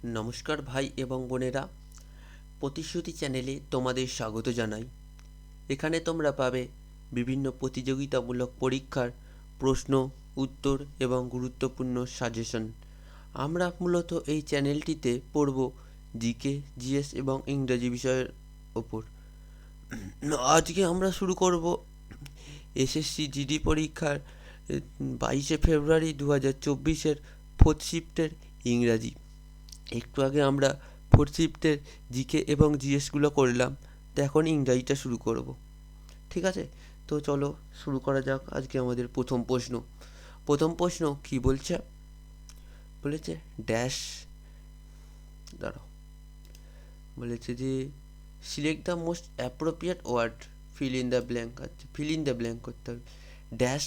নমস্কার ভাই এবং বোনেরা, প্রতিশ্রুতি চ্যানেলে তোমাদের স্বাগত জানাই। এখানে তোমরা পাবে বিভিন্ন প্রতিযোগিতামূলক পরীক্ষার প্রশ্ন, উত্তর এবং গুরুত্বপূর্ণ সাজেশন। আমরা মূলত এই চ্যানেলটিতে পড়ব জিকে, জিএস এবং ইংরেজি বিষয়ের ওপর। আজকে আমরা শুরু করব এসএসসি জিডি পরীক্ষার 22 ফেব্রুয়ারি 2024-এর ফোর্থ শিফটের ইংরাজি। একটু আগে আমরা ফোর্থ শিফটের জিকে এবং জিএসগুলো করলাম, তো এখন ইংরাজিটা শুরু করব। ঠিক আছে, তো চলো শুরু করা যাক। আজকে আমাদের প্রথম প্রশ্ন কি বলছে? বলেছে ড্যাশ, দাঁড়াও, বলেছে যে select the most appropriate word, fill in the blank. আচ্ছা, ফিল ইন দ্য ব্ল্যাঙ্ক করতে হবে। Dash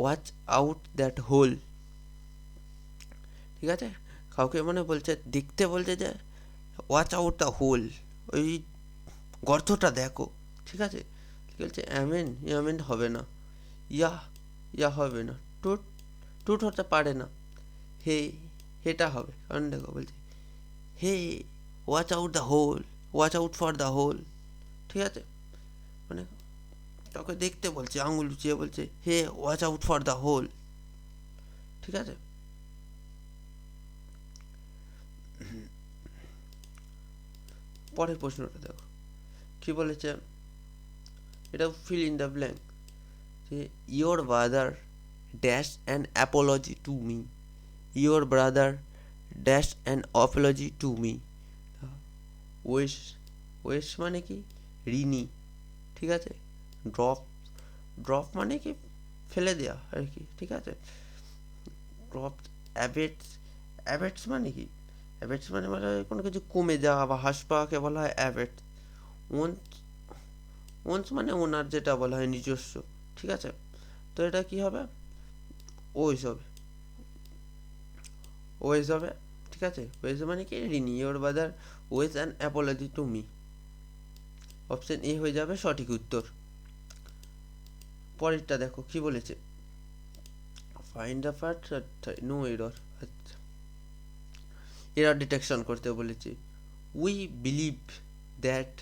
watch out that hole. ঠিক আছে, কাউকে মানে বলছে, দেখতে বলছে যে ওয়াচ আউট দ্য হোল, ওই গর্তটা দেখো। ঠিক আছে, ঠিক আছে। অ্যামেন, অ্যামেন হবে না। ইয়া, ইয়া হবে না। টুট, টুট হতে পারে না। হে, হেটা হবে, কারণ দেখো বলছে hey watch out the hole, watch out for the hole. ঠিক আছে, মানে কাউকে দেখতে বলছে, আঙুল উঁচিয়ে বলছে hey watch out for the hole. ঠিক আছে, পরের প্রশ্নটা দেখো কি বলেছে। এটা ফিল ইন দ্য ব্ল্যাঙ্ক। যে your brother dash an apology to me, your brother dash an apology to me. Owes, owes মানে কি ঋণী। ঠিক আছে, ড্রপ, ড্রপ মানে কি ফেলে দেওয়া আর কি। ঠিক আছে, ড্রপ। অ্যাবেটস, অ্যাবেটস মানে কি? অ্যাবেটস মানে বলা হয় কোনো কিছু কমে যাওয়া বা হ্রাস পাওয়াকে বলা হয় অ্যাবেটস। ওনস, ওনস মানে ওনার, যেটা বলা হয় নিজস্ব। ঠিক আছে, তো এটা কি হবে? ওয়েস হবে, ওয়েস হবে। ঠিক আছে, ওয়েস মানে কি ঋণী। Your brother owes an apology to me. Option A হয়ে যাবে সঠিক উত্তর। পরেরটা দেখো কি বলেছে। Find the part, no error. আচ্ছা, এরর ডিটেকশন করতে বলেছে। We believe that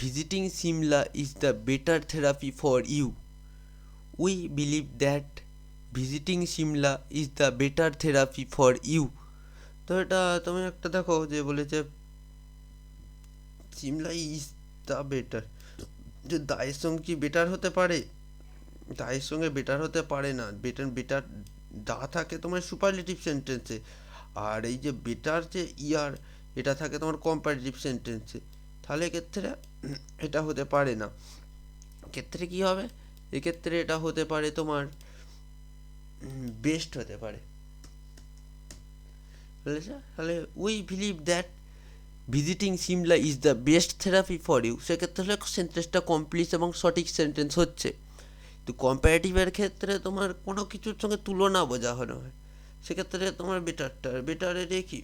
visiting Simla is the better therapy for you. We believe that visiting Simla is the better therapy for you. তো এটা তুমি একটা দেখো যে বলেছে সিমলা ইজ দ্য বেটার, যে দায়ের সঙ্গে কি বেটার হতে পারে? দায়ের সঙ্গে বেটার হতে পারে না। বেটার, বেটার দা থাকে তোমার সুপারলেটিভ সেন্টেন্সে, আর এই যে বেটার যে ইয়ার, এটা থাকে তোমার কম্পারেটিভ সেন্টেন্সে। তাহলে এক্ষেত্রে এটা হতে পারে না। ক্ষেত্রে কি হবে? এক্ষেত্রে এটা হতে পারে তোমার বেস্ট হতে পারে। বুঝেছো? তাহলে we believe that visiting Simla is the best therapy for you, সেক্ষেত্রে হলে সেন্টেন্সটা কমপ্লিট এবং সঠিক সেন্টেন্স হচ্ছে। তো কম্পারেটিভের ক্ষেত্রে তোমার কোনো কিছুর সঙ্গে তুলনা বোঝানো হয়, সেক্ষেত্রে তোমার বেটারটা, বেটারের কি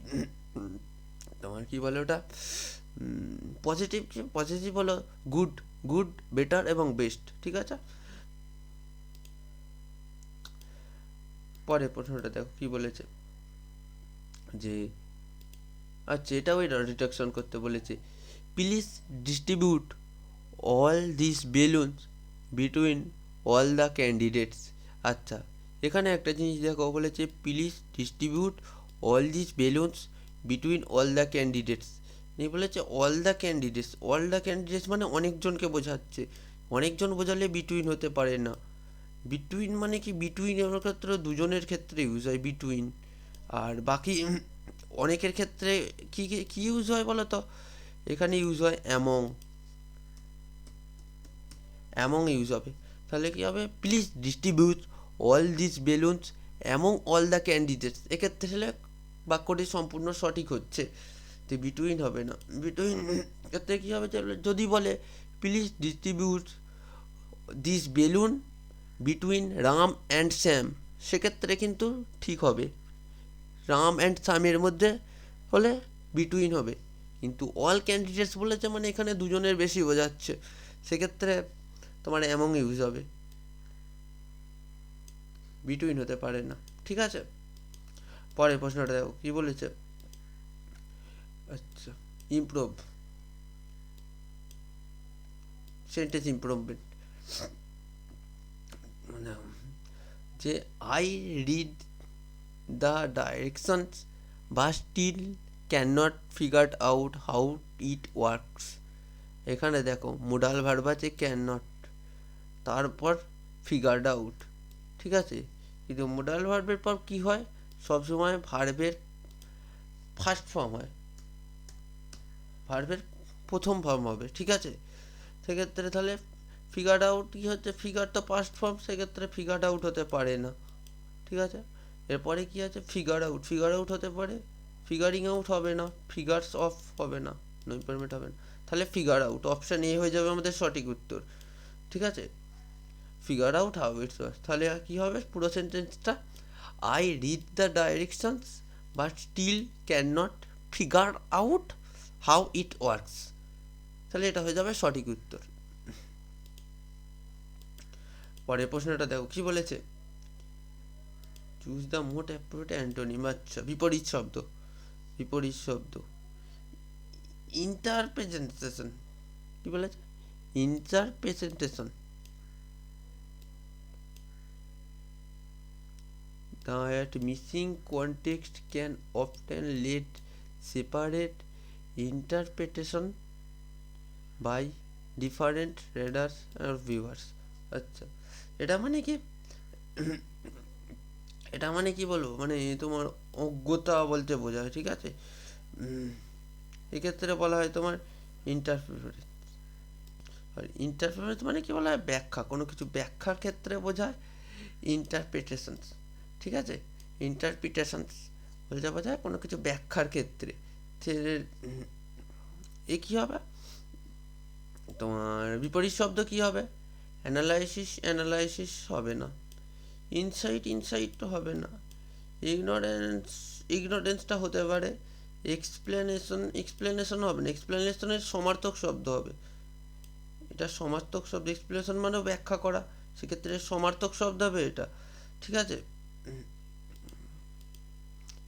তোমার কি বলে ওটা, পজিটিভ, পজিটিভ হলো গুড, গুড, বেটার এবং বেস্ট। ঠিক আছে, পরের প্রশ্নটা দেখো কি বলেছে। যে আচ্ছা, এটাও এটা ডিটেকশন করতে বলেছে। Please distribute all this balloons between all the candidates. আচ্ছা, এখানে একটা জিনিস দেখো বলেছে please distribute all this balloons between all the candidates. নিয়ে বলেছে all the candidates, all the candidates মানে অনেকজনকে বোঝাচ্ছে। অনেকজন বোঝালে বিটুইন হতে পারে না। বিটুইন মানে কি, বিটুইনের ক্ষেত্রে দুজনের ক্ষেত্রে ইউজ হয় বিটুইন। আর বাকি অনেকের ক্ষেত্রে কি কি ইউজ হয় বলো তো? এখানে ইউজ হয় অ্যামং, অ্যামং ইউজ হবে। তাহলে কি হবে? Please distribute all this balloons among all the candidates. এক্ষেত্রে হলে বাক্যটি সম্পূর্ণ সঠিক হচ্ছে, তো বিটুইন হবে না। বিটুইন ক্ষেত্রে কী হবে? যদি বলে please distribute this balloon between Ram and Shyam, সেক্ষেত্রে কিন্তু ঠিক হবে। রাম অ্যান্ড শ্যামের মধ্যে হলে বিটুইন হবে, কিন্তু অল ক্যান্ডিডেটস বলেছে মানে এখানে দুজনের বেশি বোঝাচ্ছে, সেক্ষেত্রে তোমার অ্যামং ইউজ হবে, বিটুইন হতে পারে না। ঠিক আছে, পরের প্রশ্নটা দেখো কী বলেছে। আচ্ছা, ইমপ্রুভ, সেন্টেন্স ইমপ্রুভমেন্ট মানে যে I read the directions but still can not figure out how it works. এখানে দেখো মোডাল ভার্ব আছে ক্যান নট, তারপর ফিগার্ড আউট, ঠিক আছে। কিন্তু মোডাল ভার্বের পর কী হয়, সবসময় ভার্বের ফার্স্ট ফর্ম হয়, ভার্বের প্রথম ফর্ম হবে, ঠিক আছে। সেক্ষেত্রে তাহলে ফিগার্ড আউট কী হচ্ছে, ফিগার তো ফার্স্ট ফর্ম, সেক্ষেত্রে ফিগার্ড আউট হতে পারে না, ঠিক আছে। এরপরে কি আছে, ফিগার আউট, ফিগার আউট হতে পারে, ফিগারিং আউট হবে না, ফিগার্স অফ হবে না, নো ইম্পেয়ারমেন্ট হবে না, তাহলে ফিগার আউট, অপশান এ হয়ে যাবে আমাদের সঠিক উত্তর, ঠিক আছে। Figure out how its works, তাহলে কী হবে পুরো সেন্টেন্সটা, I read the directions but still can not figure out how it works, তাহলে এটা হয়ে যাবে সঠিক উত্তর। পরের প্রশ্নটা দেখো কি বলেছে, choose the most appropriate antonym. আচ্ছা, বিপরীত শব্দ, বিপরীত শব্দ, ইন্টারপ্রেজেন্টেশন, কি বলেছে, ইন্টারপ্রেজেন্টেশন, that missing context can often lead separate interpretation by different readers or viewers। আচ্ছা, এটা মানে কি, এটা মানে কি বলবো, মানে তোমার অজ্ঞতা বলতে বোঝায়, ঠিক আছে। এক্ষেত্রে বলা হয় তোমার ইন্টারপ্রিটেশন, আর ইন্টারপ্রিটেশন মানে কি বলা হয়, ব্যাখ্যা, কোনো কিছু ব্যাখ্যার ক্ষেত্রে বোঝায় ইন্টারপ্রিটেশনস, ঠিক আছে। ইন্টারপ্রিটেশনস বলতে বোঝায় কোনো কিছু ব্যাখ্যার ক্ষেত্রে। এ কী হবে তোমার, বিপরীত শব্দ কী হবে, অ্যানালাইসিস, অ্যানালাইসিস হবে না, ইনসাইট, ইনসাইট তো হবে না, ইগনোরেন্স, ইগনোরেন্সটা হতে পারে, এক্সপ্লেনেশন, এক্সপ্লেনেশন হবে না, এক্সপ্লেনেশনের সমার্থক শব্দ হবে, এটা সমার্থক শব্দ, এক্সপ্লেনেশন মানেও ব্যাখ্যা করা, সেক্ষেত্রে সমার্থক শব্দ হবে এটা, ঠিক আছে।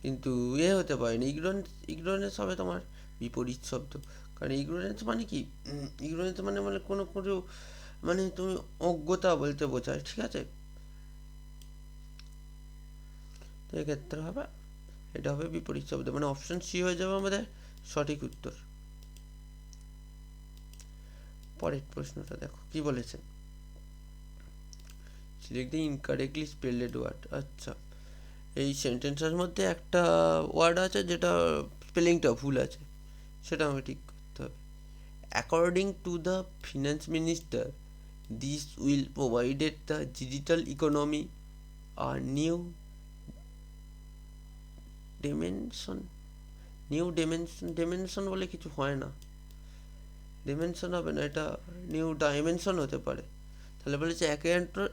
কিন্তু এ হতে পারে না, ইগনোরেন্স, ইগনোরেন্স হবে তোমার বিপরীত শব্দ, কারণ ইগনোরেন্স মানে কি, ইগনোরেন্স মানে মানে কোনো কোনো মানে তুমি অজ্ঞতা বলতে বোঝায়, ঠিক আছে। তো এক্ষেত্রে হবে, এটা হবে বিপরীত শব্দ, মানে অপশন সি হয়ে যাবে আমাদের সঠিক উত্তর। পরের প্রশ্নটা দেখো কি বলেছে, select the incorrectly spelled word. আচ্ছা, এই সেন্টেন্সের মধ্যে একটা ওয়ার্ড আছে যেটা স্পেলিংটা ভুল আছে, সেটা আমাকে ঠিক করতে হবে। According to the finance minister, this will provided the digital economy a new dimension, new dimension, dimension বলে কিছু হয় না, ডিমেনশন হবে না, এটা নিউ ডাইমেনশন হতে পারে। তাহলে বলেছে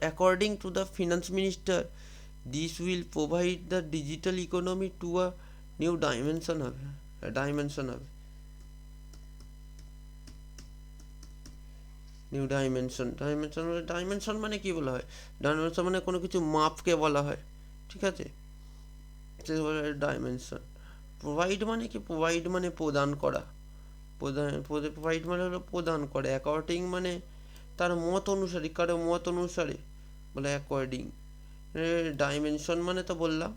according to the finance minister, this will provide the digital economy to a new dimension হবে, ডাইমেনশন হবে, নিউ ডাইমেনশন, ডাইমেনশন মানে, ডাইমেনশন মানে কি বলা হয়, ডাইমেনশন মানে কোনো কিছু মাপকে বলা হয়, ঠিক আছে, সে বলে ডাইমেনশন। প্রোভাইড মানে কি, প্রোভাইড মানে প্রদান করা, প্রদান, প্রোভাইড মানে হলো প্রদান করে, অ্যাকর্ডিং মানে তার মত অনুসারে, কারো মত অনুসারে বলে অ্যাকর্ডিং, ডাইমেনশন মানে তো বললাম,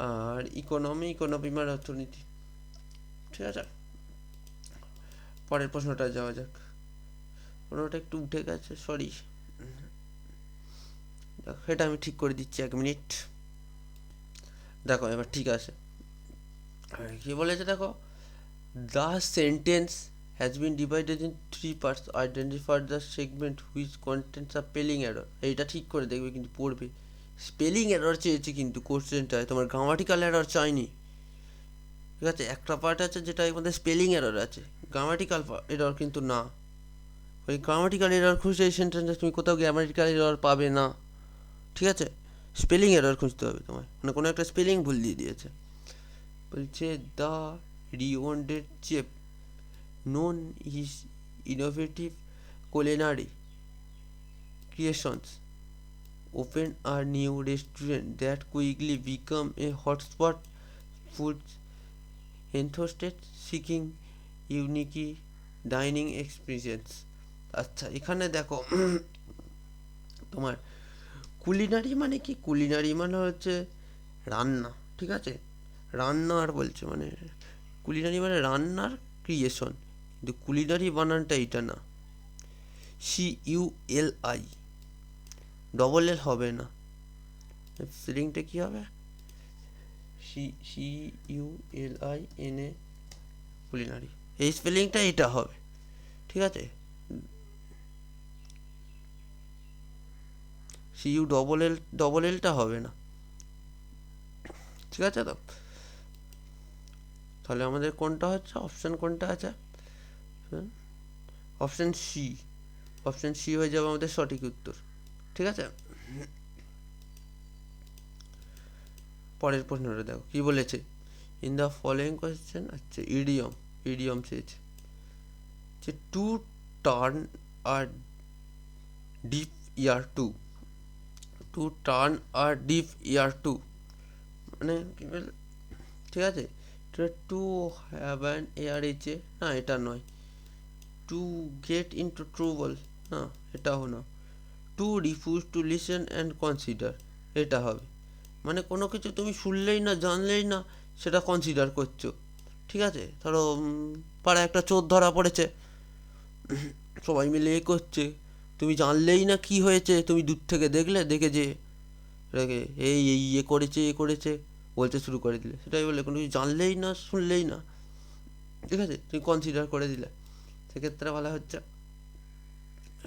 আর ইকোনমি, ইকোনমি মানে অর্থনীতি, ঠিক আছে। পরের প্রশ্নটা যাওয়া যাক, ওটা একটু উঠে গেছে, সরি, এটা আমি ঠিক করে দিচ্ছি, 1 মিনিট। দেখো এবার ঠিক আছে, কি বলেছে দেখো, the sentence has been divided in 3 parts, identify the segment which contents a spelling error. এইটা ঠিক করে দেখবে কিন্তু পড়বে, স্পেলিং এরর চেয়েছে কিন্তু কোশ্চেনটায়, তোমার গ্রামাটিক্যাল এরর চাইনি, ঠিক আছে। একটা পার্ট আছে যেটা এর মধ্যে স্পেলিং এরর আছে, গ্রামাটিক্যাল এরর কিন্তু না, ওই গ্রামাটিক্যাল এরর খুঁজে এই সেন্টেন্সে তুমি কোথাও গ্রামাটিক্যাল এরর পাবে না, ঠিক আছে। স্পেলিং এরর খুঁজতে হবে তোমায়, মানে কোনো একটা স্পেলিং ভুল দিয়ে দিয়েছে। বলছে দ্য রিওন্ডেড চেপ known his innovative culinary creations open a new restaurant that quickly become a hotspot food enthusiasts seeking unique dining experience. আচ্ছা, এখানে দেখো তোমার কুলিনারি মানে কি? কুলিনারি মানে হচ্ছে রান্না, ঠিক আছে? রান্নার বলছে, মানে কুলিনারি মানে রান্নার ক্রিয়েশন, কিন্তু কুলিনারি বানানটা এটা না, CULI, ডবল এল হবে না। স্পেলিংটা কী হবে? CULINA, কুলিনারি, এই স্পেলিংটা এটা হবে, ঠিক আছে? ডবল এলটা হবে না, ঠিক আছে? তো তাহলে আমাদের কোনটা হচ্ছে, অপশান কোনটা আছে? Option C. অপশান সি হয়ে যাবে আমাদের সঠিক উত্তর, ঠিক আছে? পরের প্রশ্নটা দেখো কি বলেছে। ইন দ্য ফলোয়িং কোয়েশ্চেন, আচ্ছা ইডিয়ম চেয়েছে যে to turn a deaf ear to, to turn a deaf ear to মানে কি বল, ঠিক আছে? To have an ear itchy, না এটা নয়। টু গেট ইনটু ট্রুবল, না এটাও না। To refuse to listen and consider, এটা হবে। মানে কোনো কিছু তুমি শুনলেই না, জানলেই না, সেটা কনসিডার করছো, ঠিক আছে? ধরো পাড়ায় একটা চোর ধরা পড়েছে, সবাই মিলে এ করছে, তুমি জানলেই না কি হয়েছে, তুমি দূর থেকে দেখলে, দেখে যে এটাকে এই এই ইয়ে করেছে, এ করেছে বলতে শুরু করে দিলে, সেটাই বলে কোনো কিছু জানলেই না, শুনলেই না, ঠিক আছে? তুমি কনসিডার করে দিলে, সেক্ষেত্রে বলা হচ্ছে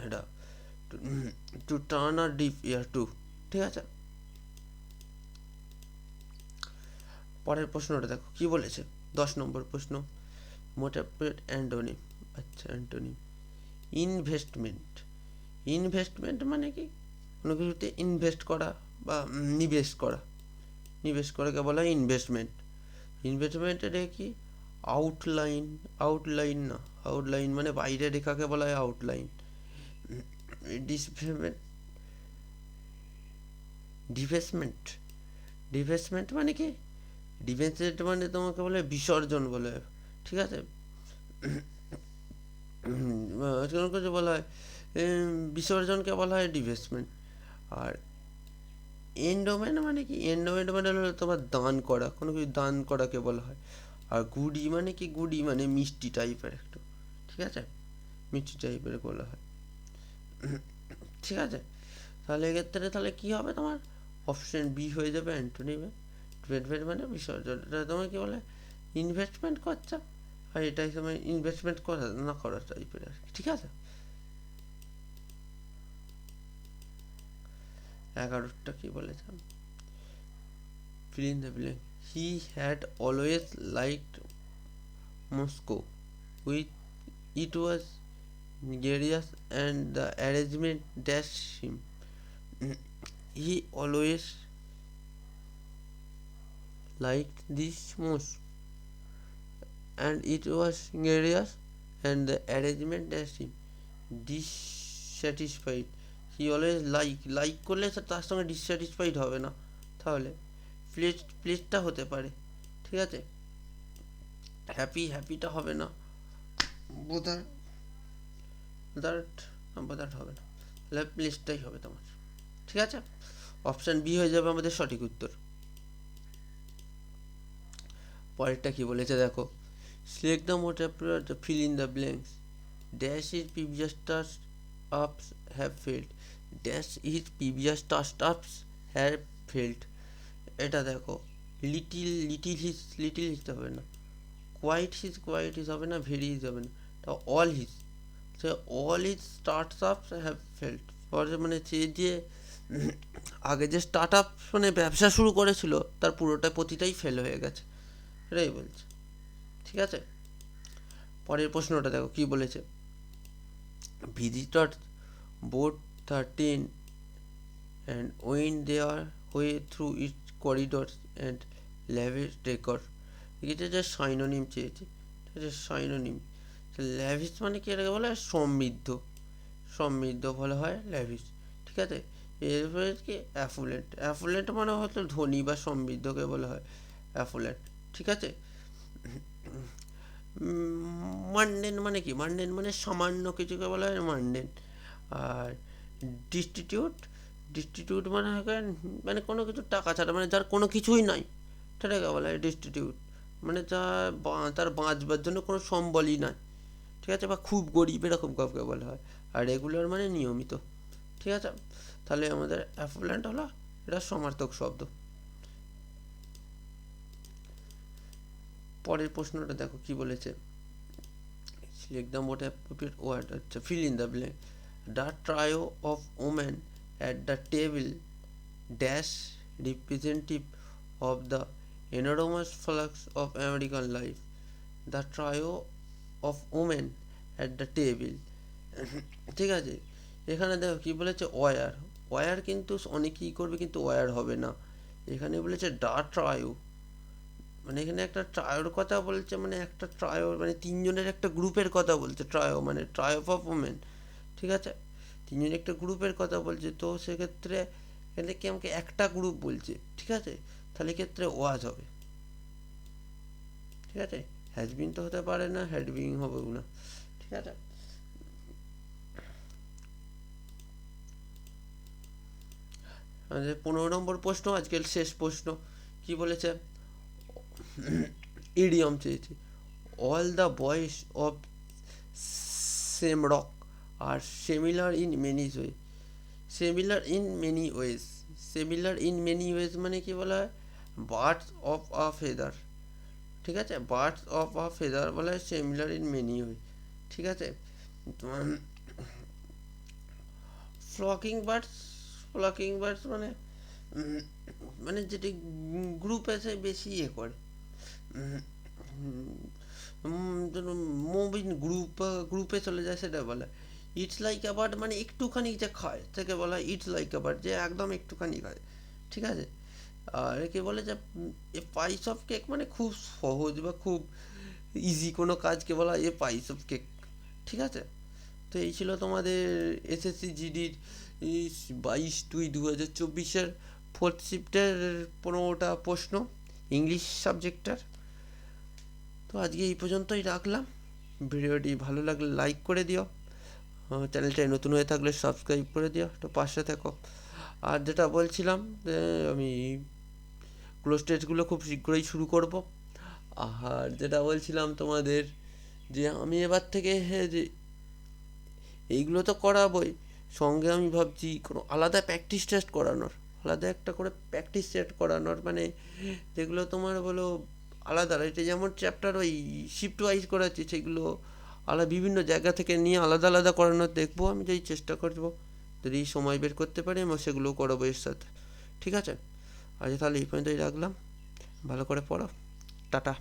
এটা to turn a deaf ear to, ঠিক আছে? পরের প্রশ্নটা দেখো কি বলেছে, 10 নম্বর প্রশ্ন। মোটাপেট অ্যান্টোনিম, আচ্ছা অ্যান্টোনিম ইনভেস্টমেন্ট। ইনভেস্টমেন্ট মানে কি? কোনো কিছুতে ইনভেস্ট করা বা নিবেশ করা, নিবেশ করাকে বলা হয় ইনভেস্টমেন্ট। ইনভেস্টমেন্টের কি? আউটলাইন না, আউটলাইন মানে বাইরে রেখাকে বলা হয় আউটলাইন। ডিভেস্টমেন্ট, ডিভেস্টমেন্ট মানে কি? ডিভেস্টমেন্ট মানে তোমাকে বলে বিসর্জন বলে, ঠিক আছে? কোনো কিছু বলা হয় বিসর্জনকে বলা হয় ডিভেস্টমেন্ট। আর এন্ডোমেন্ট মানে কি? এন্ডোমেন্ট মানে হলো তোমার দান করা, কোনো কিছু দান করাকে বলা হয়। আর গুডি মানে কি? গুডি মানে মিষ্টি টাইপের একটু, ঠিক আছে? মিষ্টি টাইপের বলা হয়, ঠিক আছে? তাহলে এক্ষেত্রে তাহলে কী হবে তোমার? অপশন বি হয়ে যাবে অ্যান্টোনিমে। ইনভেস্টমেন্ট মানে বিসর্জন, এটা তোমার কী বলে? ইনভেস্টমেন্ট করছো, আর এটাই তোমার ইনভেস্টমেন্ট করা না করা টাইপের আর কি, ঠিক আছে? 11টা কি বলেছে? fill in the blank. He had always liked Moscow. With it was gregarious and the arrangement dashed him. He always liked this most, and it was gregarious and the arrangement dashed him. Dissatisfied. He always like করলে তার সঙ্গে dissatisfied হবে না, তাহলে প্লেসটা হতে পারে, ঠিক আছে? হ্যাপিটা হবে না, বোদার্ট হবে না, তাহলে প্লেসটাই হবে তোমার, ঠিক আছে? অপশান বি হয়ে যাবে আমাদের সঠিক উত্তর। পরেরটা কি বলেছে দেখো। Select the most appropriate fill in the blanks. Dash is previous task ups have failed, dash is previous task ups have failed. এটা দেখো, লিটিল হিজ হবে না, কোয়াইট হিজ হবে না, ভেরি হিজ হবে না, এটা অল হিজ। সে অল হিজ স্টার্টস আপস হ্যাভ ফেল্ড, মানে সে যে আগে যে স্টার্ট আপ মানে ব্যবসা শুরু করেছিল তার পুরোটা প্রতিটাই ফেল হয়ে গেছে, এটাই বলছে, ঠিক আছে? পরের প্রশ্নটা দেখো কি বলেছে। Visitor board 13 and went their way through its corridors and lavish decor. এটা যে সাইনোনিম চেয়েছে, এটা যে সাইনোনিম। ল্যাভিশ মানে কি? এটাকে বলা হয় সমৃদ্ধ বলা হয় ল্যাভিশ, ঠিক আছে? এরপরে কি? অ্যাফুলেন্ট মানে হয়তো ধনী বা সমৃদ্ধকে বলা হয় অ্যাফুলেন্ট, ঠিক আছে? মান্ডেন মানে কি? মান্ডেন মানে সামান্য কিছুকে বলা হয় মান্ডেন। আর ডিস্টিটিউট, ডিস্টিটিউট মানে মানে কোনো কিছু টাকা ছাড়া, মানে যার কোনো কিছুই নাই সেটাকে বলা হয় ডিস্টিটিউট। মানে তার বাঁচবার জন্য কোনো সম্বলই নাই, ঠিক আছে, বা খুব গরিব এরকম কাউকে বলা হয়। আর রেগুলার মানে নিয়মিত, ঠিক আছে। তাহলে আমাদের অ্যাফ্লুয়েন্ট হলো এটা সমার্থক শব্দ। পরের প্রশ্নটা দেখো কি বলেছে। Select the most appropriate word. Fill in the blank. The trio of women at the table dash representative of the enormous flux of American life. The trio of women at the table. ঠিক আছে, এখানে দেখো কি বলেছে, war. War কিন্তু অনেকেই করবে কিন্তু ওয়ার হবে না। এখানে বলেছে ডা ট্রায়ো, মানে এখানে একটা ট্রায়োর কথা বলছে, মানে একটা ট্রায়ো মানে তিনজনের একটা গ্রুপের কথা বলছে। ট্রায়ো মানে ট্রায়ো অফ ওমেন, ঠিক আছে, তিনজনের একটা গ্রুপের কথা বলছে। তো সেক্ষেত্রে এখানে কি আমাকে একটা গ্রুপ বলছে, ঠিক আছে, তাহলে ক্ষেত্রে ওয়াজ হবে, ঠিক আছে। হ্যাজবিন তো হতে পারে না, হ্যাডবিন হবেও না, ঠিক আছে। আমাদের 15 নম্বর প্রশ্ন, আজকের শেষ প্রশ্ন, কি বলেছে, ইডিয়ম চেয়েছে। All the boys of same rock are similar in many way. Similar in many ways, similar in many ways মানে কি বলা হয়, বার্ডস অফ আ ফেদার, ঠিক আছে, বার্ডস অফ আ ফেদার বলা হয় সিমিলার ইন মেনি ওয়ে, ঠিক আছে। ফ্লকিং বার্ডস, ফ্লকিং বার্ডস মানে মানে যেটি গ্রুপ এসে বেশি ইয়ে করে, মুভিং গ্রুপ, গ্রুপে চলে যায় সেটা বলে। ইটস লাইক আ বার্ড মানে একটুখানি যে খায় থেকে বলা হয় ইটস লাইক আ বার্ড, যে একদম একটুখানি খায়, ঠিক আছে। আর একে বলে যে এ পাইস অফ কেক মানে খুব সহজ বা খুব ইজি কোনো কাজকে বলা হয় এ পাইস অফ কেক, ঠিক আছে। তো এই ছিল তোমাদের এসএসসি জিডির 22/2/2024 ফোর্থ শিফটের 15টা প্রশ্ন ইংলিশ সাবজেক্টটার। তো আজকে এই পর্যন্তই রাখলাম। ভিডিওটি ভালো লাগলে লাইক করে দিও, চ্যানেলটায় নতুন হয়ে থাকলে সাবস্ক্রাইব করে দিও, একটু পাশে থাকো। আর যেটা বলছিলাম যে আমি ক্লোজ টেস্টগুলো খুব শীঘ্রই শুরু করব। আর যেটা বলছিলাম তোমাদের যে আমি এবার থেকে যে এইগুলো তো করাবোই, সঙ্গে আমি ভাবছি কোনো আলাদা প্র্যাকটিস টেস্ট করানোর, আলাদা একটা করে প্র্যাকটিস টেস্ট করানোর, মানে যেগুলো তোমার বলো আলাদা, এটা যেমন চ্যাপ্টার ওই শিফট ওয়াইজ করাচ্ছি সেগুলো আলাদা বিভিন্ন জায়গা থেকে নিয়ে আলাদা আলাদা করানোর দেখবো, আমি যদি চেষ্টা করবো, যদি সময় বের করতে পারি আমি সেগুলোও করাবো এর সাথে, ঠিক আছে। আজ তাহলে এই পর্যন্তই রাখলাম, ভালো করে পড়ো, টাটা।